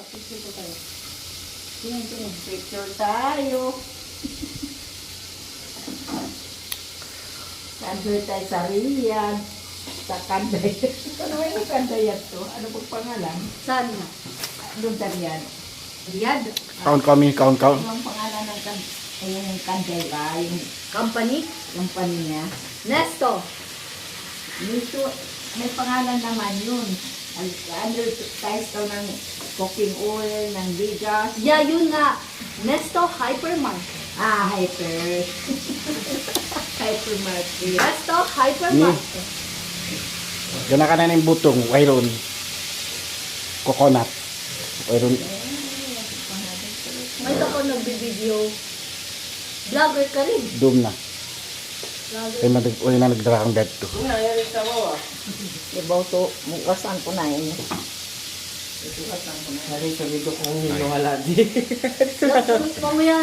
Picture ko tayo. Tingin. Picture tayo. Kandoy tayo sa Riyadh. Sa Kanday. Ano yung Kanday to? Ano pong pangalan? Saan na? Doon sa Riyadh. Riyadh? Count kami, count. Ano ang pangalan ng yung Kanday ba? Yung Company? company niya. Nesto. Dito, may pangalan naman yun. Advertise daw ng cooking oil, ng bigas. Yeah, yun nga. Nesto Hypermart. Hyper. Hypermarket. Nesto Hypermart. Gana ka na ng butong, wayron. Coconut. Wayron. May ako nagbibideo. Vlogger ka rin. Doom na. Vlogger. Ay na nagdarang bed to. Ibaw to, mukasan ko na yun. Hari, sabi ko kung hindi wala di. Mamaya.